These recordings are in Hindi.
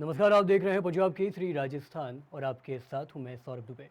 नमस्कार, आप देख रहे हैं पंजाब केसरी राजस्थान और आपके साथ हूं मैं सौरभ दुबे।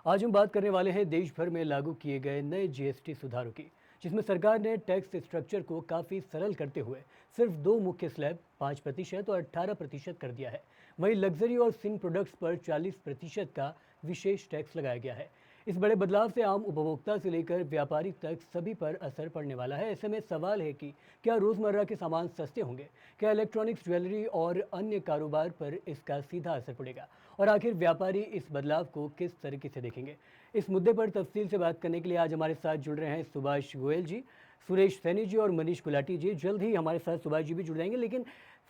आज हम बात करने वाले हैं देश भर में लागू किए गए नए जीएसटी सुधारों की, जिसमें सरकार ने टैक्स स्ट्रक्चर को काफ़ी सरल करते हुए सिर्फ दो मुख्य स्लैब 5% और 18% कर दिया है। वहीं लग्जरी और सिंह प्रोडक्ट्स पर 40% का विशेष टैक्स लगाया गया है। इस बड़े बदलाव से आम उपभोक्ता से लेकर व्यापारी तक सभी पर असर पड़ने वाला है। ऐसे में सवाल है कि क्या रोज़मर्रा के सामान सस्ते होंगे, क्या इलेक्ट्रॉनिक्स, ज्वेलरी और अन्य कारोबार पर इसका सीधा असर पड़ेगा, और आखिर व्यापारी इस बदलाव को किस तरीके से देखेंगे। इस मुद्दे पर तफसील से बात करने के लिए आज हमारे साथ जुड़ रहे हैं सुभाष गोयल जी, सुरेश सैनी जी और मनीष गुलाटी जी। जल्द ही हमारे साथ सुभाष जी भी जुड़ जाएंगे, लेकिन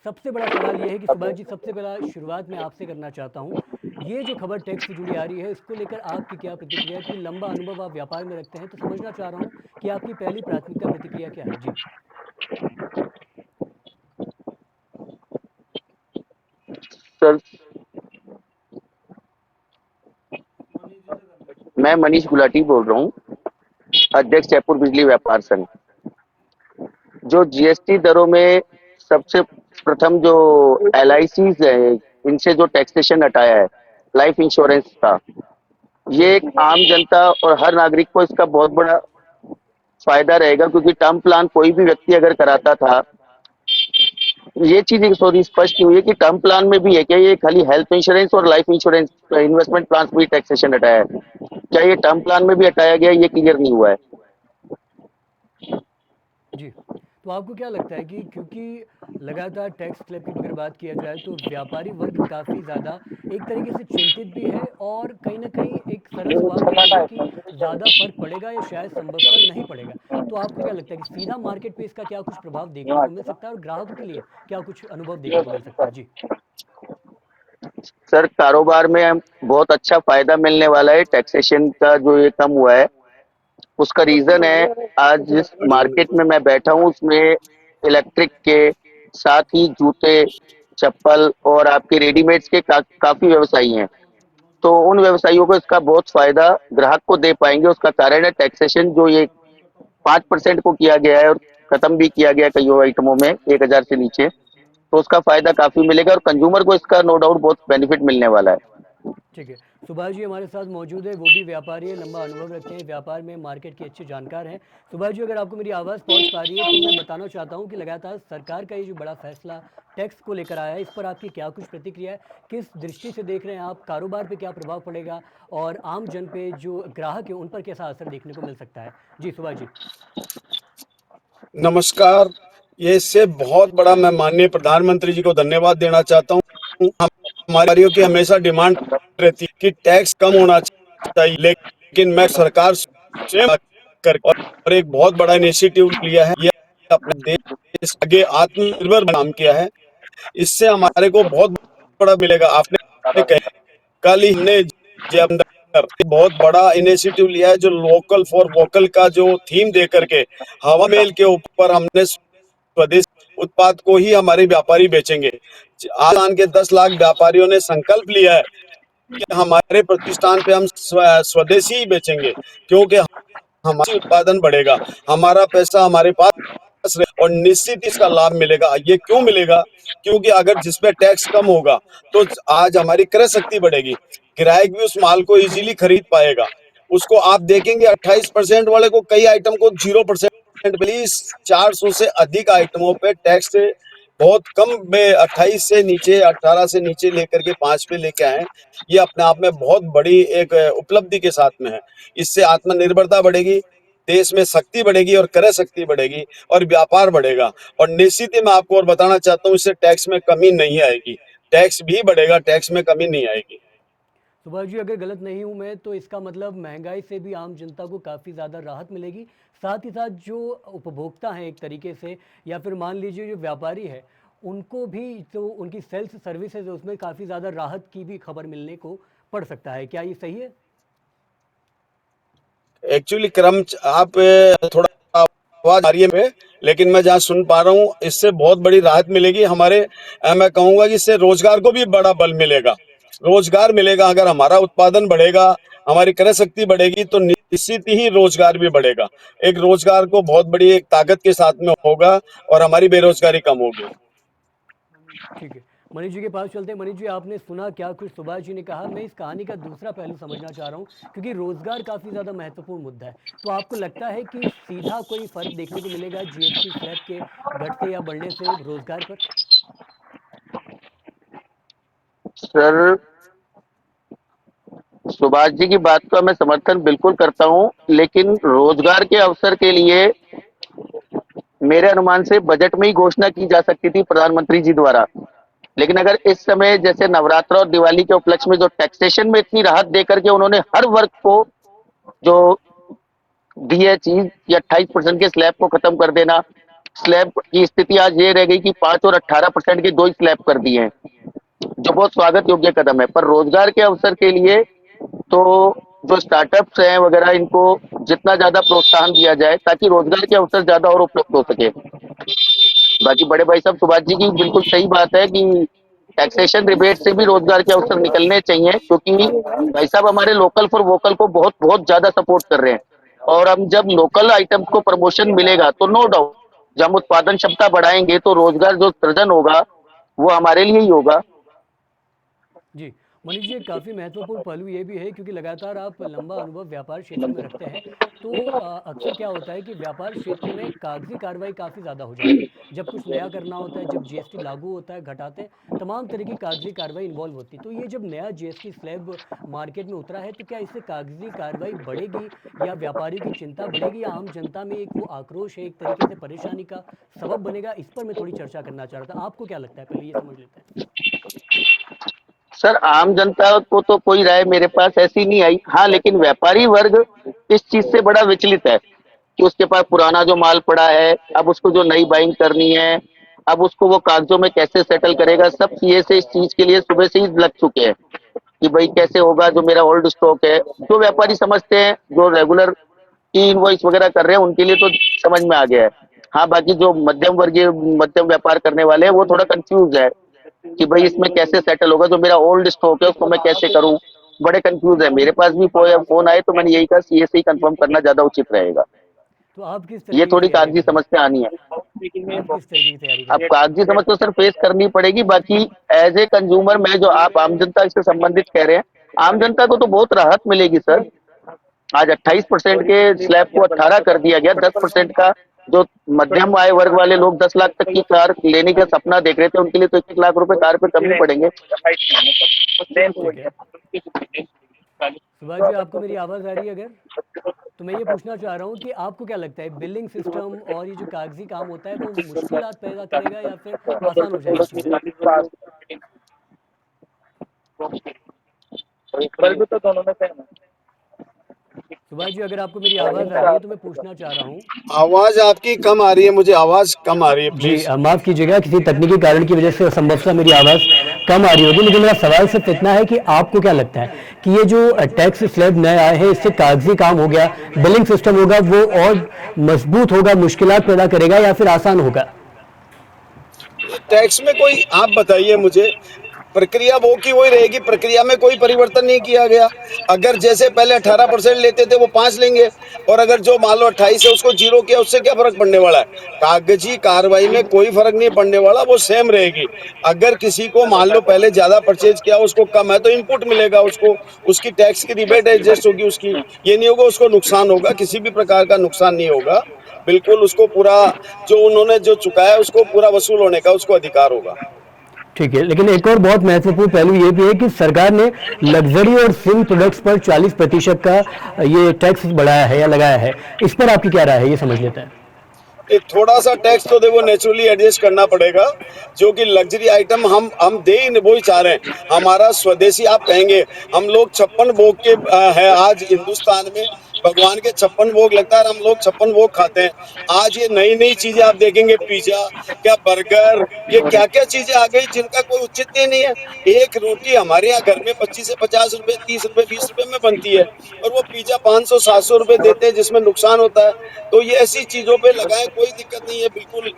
सबसे बड़ा सवाल यह है कि सुभाष जी, सबसे पहला शुरुआत मैं आपसे करना चाहता हूँ। ये जो खबर टैक्स से जुड़ी आ रही है, इसको लेकर आपकी क्या प्रतिक्रिया है? क्योंकि लंबा अनुभव आप व्यापार में रखते हैं, तो समझना चाह रहा हूँ कि आपकी पहली प्राथमिकता प्रतिक्रिया क्या है जी। सर, मैं मनीष गुलाटी बोल रहा हूँ, अध्यक्ष जयपुर बिजली व्यापार संघ। जो जीएसटी दरों में सबसे प्रथम जो एलआईसी है, इनसे जो टैक्सेशन हटाया है लाइफ इंश्योरेंस का, ये एक आम जनता और हर नागरिक को इसका बहुत बड़ा फायदा रहेगा, क्योंकि टर्म प्लान कोई भी व्यक्ति अगर कराता था, ये चीज एक थोड़ी स्पष्ट हुई है कि टर्म प्लान में भी है क्या, ये खाली हेल्थ इंश्योरेंस और लाइफ इंश्योरेंस इन्वेस्टमेंट प्लान भी टैक्सेशन हटाया है, क्या ये टर्म प्लान में भी हटाया गया, ये क्लियर नहीं हुआ है। जी, तो आपको क्या लगता है कि क्योंकि लगातार टैक्स स्लैब की अगर बात किया जाए तो व्यापारी वर्ग काफ़ी ज़्यादा एक तरीके से चिंतित भी है, और कहीं ना कहीं एक सरल सवाल भी है कि ज़्यादा फर्क पड़ेगा या शायद संभवतः नहीं पड़ेगा। तो आपको क्या लगता है कि सीधा मार्केट पे इसका क्या कुछ प्रभाव देखने को मिल सकता है, और ग्राहकों के लिए क्या कुछ अनुभव देखने को मिल सकता है जी। सर, कारोबार में बहुत अच्छा फायदा मिलने वाला है, टैक्सेशन का जो ये कम हुआ है उसका रीजन है, आज जिस मार्केट में मैं बैठा हूँ उसमें इलेक्ट्रिक के साथ ही जूते, चप्पल और आपके रेडीमेड्स के काफी व्यवसायी हैं। तो उन व्यवसायियों को इसका बहुत फायदा ग्राहक को दे पाएंगे। उसका कारण है टैक्सेशन जो ये 5% को किया गया है और खत्म भी किया गया कई आइटमों में 1,000 से नीचे, तो उसका फायदा काफी मिलेगा और कंज्यूमर को इसका नो डाउट बहुत बेनिफिट मिलने वाला है। ठीक है, सुभाष जी हमारे साथ मौजूद है, वो भी व्यापारी है, लंबा अनुभव रखते हैं व्यापार में, मार्केट के अच्छे जानकार हैं। सुभाष जी, अगर आपको मेरी आवाज़ पहुंच पा रही है तो मैं बताना चाहता हूं कि लगातार सरकार का ये जो बड़ा फैसला टैक्स को लेकर आया है, इस पर आपकी क्या कुछ प्रतिक्रिया है? किस दृष्टि से देख रहे हैं आप? कारोबार पे क्या प्रभाव पड़ेगा, और आम जन पे जो ग्राहक है उन पर कैसा असर देखने को मिल सकता है? जी सुभाष जी। नमस्कार। ये इससे बहुत बड़ा मैं माननीय प्रधानमंत्री जी को धन्यवाद देना चाहता हूँ। हमारे व्यापारियों की हमेशा डिमांड रहती है कि टैक्स कम होना चाहिए, लेकिन मैं सरकार से बात कर और एक बहुत बड़ा इनिशिएटिव लिया है। ये अपने देश आगे आत्मनिर्भर काम किया है। इससे हमारे को बहुत बड़ा मिलेगा। आपने कहा कल ही हमने जे अंदर बहुत बड़ा इनिशिएटिव लिया है, जो लोकल फॉर वोकल का जो थीम दे करके हवा मेल के ऊपर हमने स्वदेशी उत्पाद को ही हमारे व्यापारी बेचेंगे। आज के 10 लाख व्यापारियों ने संकल्प लिया है कि हमारे प्रतिष्ठान पे हम स्वदेशी ही बेचेंगे, क्योंकि हमारा उत्पादन बढ़ेगा, हमारा पैसा हमारे पास और निश्चित इसका लाभ मिलेगा। ये क्यों मिलेगा? क्योंकि अगर जिस पे टैक्स कम होगा तो आज हमारी क्रय शक्ति बढ़ेगी, ग्राहक भी उस माल को इजीली खरीद पाएगा। उसको आप देखेंगे 28% वाले को, कई आइटम को 0%, प्लीज 400 से अधिक आइटमों पे टैक्स बहुत कम में 28 से नीचे, 18 से नीचे लेकर के 5 पे लेके आए। ये अपने आप में बहुत बड़ी एक उपलब्धि के साथ में है। इससे आत्मनिर्भरता बढ़ेगी, देश में शक्ति बढ़ेगी और क्रय शक्ति बढ़ेगी और व्यापार बढ़ेगा। और निश्चित ही मैं आपको और बताना चाहता हूँ, इससे टैक्स में कमी नहीं आएगी, टैक्स भी बढ़ेगा, टैक्स में कमी नहीं आएगी। सुभाष जी, अगर गलत नहीं हूं मैं, तो इसका मतलब महंगाई से भी आम जनता को काफ़ी ज़्यादा राहत मिलेगी। साथ ही साथ जो उपभोक्ता हैं एक तरीके से, या फिर मान लीजिए जो व्यापारी है, उनको भी जो उनकी सेल्स सर्विसेज है उसमें काफ़ी ज़्यादा राहत की भी खबर मिलने को पड़ सकता है। क्या ये सही है? एक्चुअली आप थोड़ा आवाज आ रही है में, लेकिन मैं जहाँ सुन पा रहा हूँ इससे बहुत बड़ी राहत मिलेगी हमारे। मैं कहूंगा कि इससे रोजगार को भी बड़ा बल मिलेगा, रोजगार मिलेगा। अगर हमारा उत्पादन बढ़ेगा, हमारी क्रय शक्ति बढ़ेगी, तो निश्चित ही रोजगार भी बढ़ेगा। एक रोजगार को बहुत बड़ी एक ताकत के साथ में होगा और हमारी बेरोजगारी कम होगी। ठीक है, मनीष जी के पास चलते हैं। मनीष जी, आपने सुना क्या कुछ सुभाष जी ने कहा। मैं इस कहानी का दूसरा पहलू समझना चाह रहा हूँ, क्योंकि रोजगार काफी ज्यादा महत्वपूर्ण मुद्दा है। तो आपको लगता है कि सीधा कोई फर्क देखने को मिलेगा जीएसटी स्लैब के घटते या बढ़ने से रोजगार पर? सर, सुभाष जी की बात का मैं समर्थन बिल्कुल करता हूँ, लेकिन रोजगार के अवसर के लिए मेरे अनुमान से बजट में ही घोषणा की जा सकती थी प्रधानमंत्री जी द्वारा। लेकिन अगर इस समय जैसे नवरात्र और दिवाली के उपलक्ष्य में जो टैक्सेशन में इतनी राहत देकर के उन्होंने हर वर्ग को जो दी है चीज कि 28% के स्लैब को खत्म कर देना। स्लैब की स्थिति आज ये रह गई कि 5 और 18% के दो ही स्लैब कर दिए हैं, जो बहुत स्वागत योग्य कदम है। पर रोजगार के अवसर के लिए तो जो स्टार्टअप्स हैं वगैरह, इनको जितना ज्यादा प्रोत्साहन दिया जाए ताकि रोजगार के अवसर ज्यादा और उपलब्ध हो सके। बाकी बड़े भाई साहब सुभाष जी की बिल्कुल सही बात है कि टैक्सेशन रिबेट से भी रोजगार के अवसर निकलने चाहिए, क्योंकि भाई साहब हमारे लोकल फॉर वोकल को बहुत बहुत ज्यादा सपोर्ट कर रहे हैं। और हम जब लोकल आइटम्स को प्रमोशन मिलेगा तो नो डाउट जब हम उत्पादन क्षमता बढ़ाएंगे तो रोजगार जो सृजन होगा वो हमारे लिए ही होगा। जी, मनीष जी, एक काफ़ी महत्वपूर्ण पहलू ये भी है, क्योंकि लगातार आप लंबा अनुभव व्यापार क्षेत्र में रखते हैं। तो अक्सर क्या होता है कि व्यापार क्षेत्र में कागजी कार्रवाई काफ़ी ज़्यादा हो जाती है। जब कुछ नया करना होता है, जब जीएसटी लागू होता है, घटाते हैं, तमाम तरह की कागजी कार्रवाई इन्वॉल्व होती है। तो ये जब नया जीएसटी स्लैब मार्केट में उतरा है, तो क्या इससे कागजी कार्रवाई बढ़ेगी, या व्यापारियों की चिंता बढ़ेगी, या आम जनता में एक वो आक्रोश है, एक तरीके से परेशानी का सबब बनेगा? इस पर मैं थोड़ी चर्चा करना चाह रहा था। आपको क्या लगता है, पहले ये समझ लेते हैं। सर, आम जनता को तो कोई राय मेरे पास ऐसी नहीं आई। हाँ, लेकिन व्यापारी वर्ग इस चीज से बड़ा विचलित है कि उसके पास पुराना जो माल पड़ा है, अब उसको जो नई बाइंग करनी है, अब उसको वो कागजों में कैसे सेटल करेगा। सब सीए से इस चीज के लिए सुबह से ही लग चुके हैं कि भाई कैसे होगा जो मेरा ओल्ड स्टॉक है। जो व्यापारी समझते हैं, जो रेगुलर ई इनवॉइस वगैरह कर रहे हैं, उनके लिए तो समझ में आ गया है। हाँ, बाकी जो मध्यम वर्गीय मध्यम व्यापार करने वाले हैं वो थोड़ा कंफ्यूज है कि भाई इसमें कैसे सेटल होगा, जो मेरा ओल्ड स्टॉक है उसको मैं कैसे करूं। बड़े कंफ्यूज है। मेरे पास भी फोन आए तो मैंने यही कहा सीए से ही कंफर्म करना ज्यादा उचित रहेगा। तो आप किस ये तरीके की थोड़ी तैयारी कागजी कर रहे हैं? समस्या आनी है। आप किस तरीके की तैयारी कर अब रहे हैं? कागजी समझ तो सर फेस करनी पड़ेगी। बाकी एज ए कंज्यूमर, मैं जो आप आम जनता इससे संबंधित कह रहे हैं, आम जनता को तो बहुत राहत मिलेगी सर। आज 28% के स्लैब को 18 कर दिया गया। 10% का जो मध्यम आय वर्ग वाले लोग 10 लाख तक की कार लेने का सपना देख रहे थे, उनके लिए तो 1 लाख रुपए कार पे कम ही पड़ेंगे। ठीक है। सुभाष जी, आपको मेरी आवाज़ आ रही है अगर? तो मैं ये पूछना चाह रहा हूँ कि आपको क्या लगता है, बिलिंग सिस्टम और ये जो कागजी काम होता है, वो मुश्किलात पैदा करेगा या फिर आसान हो जाएगी चीज़ें? सुभाष जी, अगर आपको मेरी आवाज़ आ रही है तो मैं पूछना चाह रहा हूँ। आवाज आपकी कम आ रही है, मुझे आवाज कम आ रही है, जी, प्लीज। माफ़ कीजिएगा, किसी तकनीकी कारण की वजह से संभवतः मेरी आवाज़ कम आ रही होगी। लेकिन मेरा सवाल सिर्फ इतना है कि आपको क्या लगता है कि ये जो टैक्स स्लैब नए आए हैं, इससे कागजी काम हो गया, बिलिंग सिस्टम होगा, वो और मजबूत होगा, मुश्किलात पैदा करेगा, या फिर आसान होगा? टैक्स में कोई, आप बताइए मुझे, प्रक्रिया वो की वही रहेगी। प्रक्रिया में कोई परिवर्तन नहीं किया गया। अगर जैसे पहले 18% लेते थे वो 5 लेंगे, और अगर जो मान लो 28 है उसको 0 किया, उससे क्या फर्क पड़ने वाला है? कागजी कार्रवाई में कोई फर्क नहीं पड़ने वाला, वो सेम रहेगी। अगर किसी को मान लो पहले ज्यादा परचेज किया, उसको कम है तो इनपुट मिलेगा उसको, उसकी टैक्स की रिबेट एडजस्ट होगी उसकी। ये नहीं होगा उसको नुकसान होगा, किसी भी प्रकार का नुकसान नहीं होगा। बिल्कुल उसको पूरा जो उन्होंने जो चुकाया उसको पूरा वसूल होने का उसको अधिकार होगा। ठीक है, लेकिन एक और बहुत महत्वपूर्ण पहलू ये भी है कि सरकार ने लग्जरी और सिंह प्रोडक्ट्स पर 40% का ये टैक्स बढ़ाया है या लगाया है। इस पर आपकी क्या राय है, ये समझ लेते हैं। एक थोड़ा सा टैक्स तो देखो नेचुरली एडजस्ट करना पड़ेगा। जो कि लग्जरी आइटम हम दे ही वो ही चाह रहे हैं। हमारा स्वदेशी आप कहेंगे, हम लोग 56 भोग के है आज हिंदुस्तान में। भगवान के 56 भोग लगता है और हम लोग 56 भोग खाते हैं। आज ये नई नई चीजें आप देखेंगे, पिज्जा, क्या बर्गर, ये क्या क्या चीजें आ गई जिनका कोई औचित्य नहीं है। एक रोटी हमारे यहाँ घर में 25 से 50 रुपए, 30 रुपए, 20 रुपए में बनती है, और वो पिज्जा 500 700 रुपए देते हैं जिसमें नुकसान होता है। तो ये ऐसी चीजों पे लगाए, कोई दिक्कत नहीं है, बिल्कुल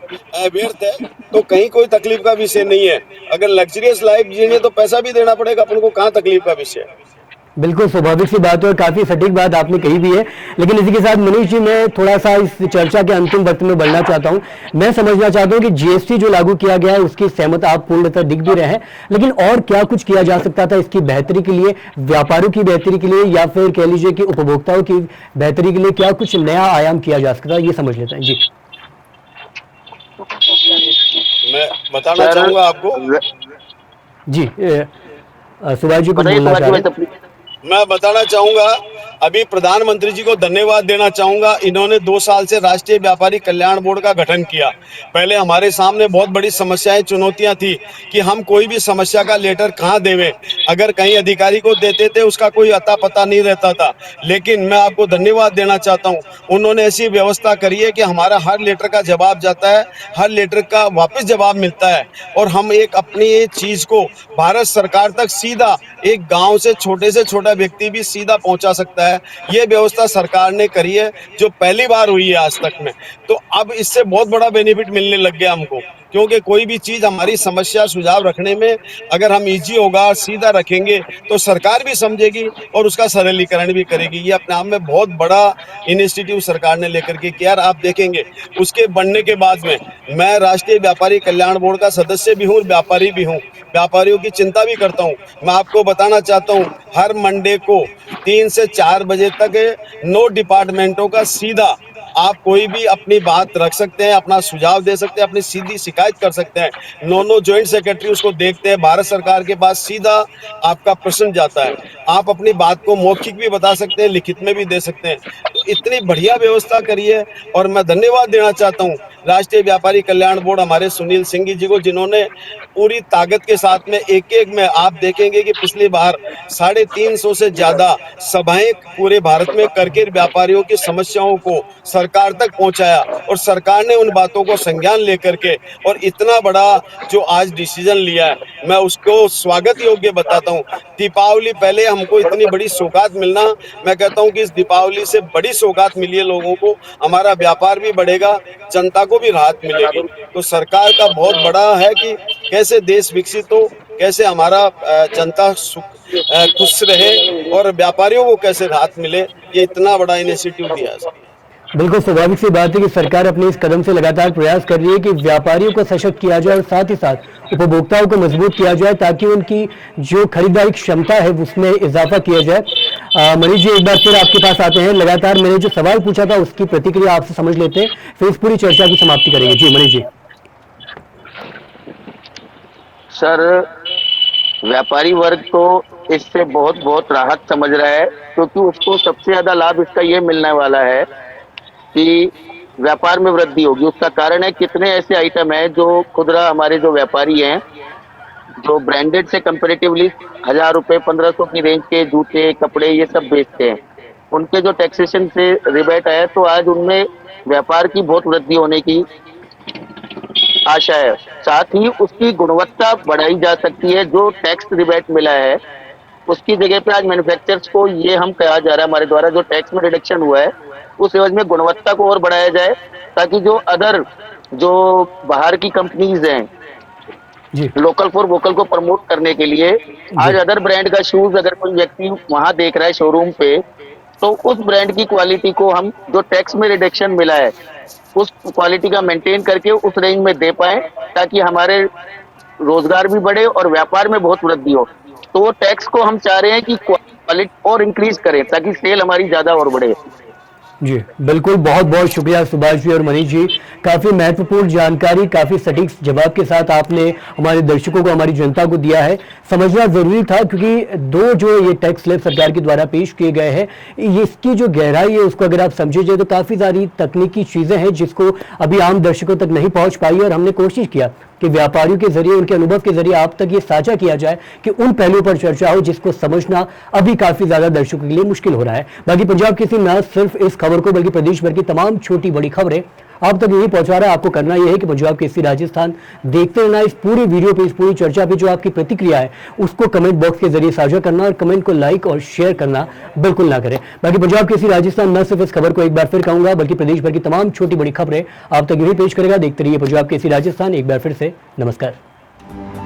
व्यर्थ है। तो कहीं कोई तकलीफ का विषय नहीं है। अगर लग्जरियस लाइफ जीनी है तो पैसा भी देना पड़ेगा अपन को, कहाँ तकलीफ का विषय है। बिल्कुल स्वाभाविक सी बात है और काफी सटीक बात आपने कही भी है। लेकिन इसी के साथ मनीष जी, मैं थोड़ा सा इस चर्चा के अंतिम वक्त में बढ़ना चाहता हूं। मैं समझना चाहता हूं कि जीएसटी जो लागू किया गया है उसकी सहमत आप पूर्णतः दिख भी रहे हैं, लेकिन और क्या कुछ किया जा सकता था इसकी बेहतरी के लिए, व्यापारियों की बेहतरी के लिए, या फिर कह लीजिए कि उपभोक्ताओं की बेहतरी के लिए क्या कुछ नया आयाम किया जा सकता है, ये समझ लेते हैं जी। मैं बताना सर चाहूंगा आपको, जी सुभाष जी कुछ बताइए बोलना सुभाष चाह जी रहे भाई हैं? सब। मैं बताना चाहूंगा, अभी प्रधानमंत्री जी को धन्यवाद देना चाहूंगा। इन्होंने 2 साल से राष्ट्रीय व्यापारी कल्याण बोर्ड का गठन किया। पहले हमारे सामने बहुत बड़ी समस्याएं, चुनौतियां थी कि हम कोई भी समस्या का लेटर कहाँ देवें। अगर कहीं अधिकारी को देते थे उसका कोई अता पता नहीं रहता था। लेकिन मैं आपको धन्यवाद देना चाहता हूँ, उन्होंने ऐसी व्यवस्था करी है कि हमारा हर लेटर का जवाब जाता है, हर लेटर का वापस जवाब मिलता है, और हम एक अपनी ये चीज को भारत सरकार तक सीधा, एक गांव से छोटा व्यक्ति भी सीधा पहुंचा सकता है। ये व्यवस्था सरकार ने करी है, जो पहली बार हुई है आज तक में। तो अब इससे बहुत बड़ा बेनिफिट मिलने लग गया हमको, क्योंकि कोई भी चीज हमारी समस्या सुझाव रखने में अगर हम इजी होगा, सीधा रखेंगे, तो सरकार भी समझेगी और उसका सरलीकरण भी करेगी। ये अपने आप में बहुत बड़ा इनिशिएटिव सरकार ने लेकर के किया। आप देखेंगे उसके बनने के बाद में, मैं राष्ट्रीय व्यापारी कल्याण बोर्ड का सदस्य भी हूँ, व्यापारी भी हूँ, व्यापारियों की चिंता भी करता हूँ। मैं आपको बताना चाहता हूँ, हर मंडे को 3 से 4 बजे तक 9 डिपार्टमेंटों का सीधा आप कोई भी अपनी बात रख सकते हैं, अपना सुझाव दे सकते हैं, अपनी सीधी शिकायत कर सकते हैं। 9 जॉइंट सेक्रेटरी उसको देखते हैं, भारत सरकार के पास सीधा आपका प्रश्न जाता है। आप अपनी बात को मौखिक भी बता सकते हैं, लिखित में भी दे सकते हैं। तो इतनी बढ़िया व्यवस्था करी है, और मैं धन्यवाद देना चाहता हूँ राष्ट्रीय व्यापारी कल्याण बोर्ड हमारे सुनील सिंह जी को, जिन्होंने पूरी ताकत के साथ में एक में, आप देखेंगे कि पिछली बार 350 से ज्यादा सभाएं पूरे भारत में करके व्यापारियों की समस्याओं को सरकार तक पहुंचाया, और सरकार ने उन बातों को संज्ञान लेकर के और इतना बड़ा जो आज डिसीजन लिया है, मैं उसको स्वागत योग्य बताता हूं। दीपावली पहले हमको इतनी बड़ी सौगात मिलना, मैं कहता हूं कि इस दीपावली से बड़ी सौगात मिली है लोगों को, हमारा व्यापार भी बढ़ेगा, जनता को भी राहत मिलेगी। तो सरकार का बहुत बड़ा है कि कैसे देश विकसित हो, कैसे हमारा जनता खुश रहे, और व्यापारियों को कैसे राहत मिले। ये इतना बड़ा इनिशिएटिव दिया है। बिल्कुल स्वाभाविक सी बात है कि सरकार अपने इस कदम से लगातार प्रयास कर रही है कि व्यापारियों को सशक्त किया जाए और साथ ही साथ उपभोक्ताओं को मजबूत किया जाए, ताकि उनकी जो खरीदारी क्षमता है उसमें इजाफा किया जाए। मनीष जी, एक बार फिर आपके पास आते हैं। लगातार मैंने जो सवाल पूछा था उसकी प्रतिक्रिया आपसे समझ लेते हैं, फिर इस पूरी चर्चा की समाप्ति करेंगे। जी मनीष जी। सर, व्यापारी वर्ग तो इससे बहुत बहुत राहत समझ रहा है, क्योंकि उसको सबसे ज्यादा लाभ इसका ये मिलने वाला है कि व्यापार में वृद्धि होगी। उसका कारण है, कितने ऐसे आइटम है जो खुदरा हमारे जो व्यापारी हैं, जो ब्रांडेड से कंपैरेटिवली 1000 रुपए 1500 की रेंज के जूते कपड़े ये सब बेचते हैं, उनके जो टैक्सेशन से रिबेट है, तो आज उनमें व्यापार की बहुत वृद्धि होने की आशा है। साथ ही उसकी गुणवत्ता बढ़ाई जा सकती है। जो टैक्स रिबेट मिला है उसकी जगह पे आज मैन्युफैक्चरर्स को ये हम कहा जा रहा है हमारे द्वारा, जो टैक्स में रिडक्शन हुआ है उस एवज में गुणवत्ता को और बढ़ाया जाए, ताकि जो अदर जो बाहर की कंपनीज हैं, लोकल फॉर वोकल को प्रमोट करने के लिए, आज अदर ब्रांड का शूज अगर कोई व्यक्ति वहां देख रहा है शोरूम पे, तो उस ब्रांड की क्वालिटी को हम जो टैक्स में रिडक्शन मिला है उस क्वालिटी का मेंटेन करके उस रेंज में दे पाए, ताकि हमारे रोजगार भी बढ़े और व्यापार में बहुत वृद्धि हो। तो वो टैक्स को हम चाह रहे हैं कि क्वालिटी और इंक्रीज करें, ताकि सेल हमारी ज्यादा और बढ़े। जी बिल्कुल, बहुत बहुत शुक्रिया सुभाष जी और मनीष जी। काफ़ी महत्वपूर्ण जानकारी, काफ़ी सटीक जवाब के साथ आपने हमारे दर्शकों को, हमारी जनता को दिया है। समझना ज़रूरी था, क्योंकि दो जो ये टैक्स स्लैब सरकार के द्वारा पेश किए गए हैं, इसकी जो गहराई है उसको अगर आप समझे जाए तो काफ़ी सारी तकनीकी चीज़ें हैं जिसको अभी आम दर्शकों तक नहीं पहुँच पाई, और हमने कोशिश किया कि व्यापारियों के जरिए, उनके अनुभव के जरिए आप तक ये साझा किया जाए कि उन पहलुओं पर चर्चा हो जिसको समझना अभी काफ़ी ज़्यादा दर्शकों के लिए मुश्किल हो रहा है। बाकी पंजाब केसरी न सिर्फ इस खबर को बल्कि प्रदेश भर की तमाम छोटी बड़ी खबरें आप तक यही पहुंचा रहा है। आपको करना यह है कि पंजाब केसरी राजस्थान देखते रहना। इस पूरी वीडियो पे, इस पूरी चर्चा पे जो आपकी प्रतिक्रिया है उसको कमेंट बॉक्स के जरिए साझा करना, और कमेंट को लाइक और शेयर करना बिल्कुल ना करें। बाकी पंजाब केसरी राजस्थान न सिर्फ इस खबर को एक बार फिर कहूंगा बल्कि प्रदेश भर की तमाम छोटी बड़ी खबरें आप तक यही पेश करेगा। देखते रहिए पंजाब केसरी राजस्थान। एक बार फिर से नमस्कार।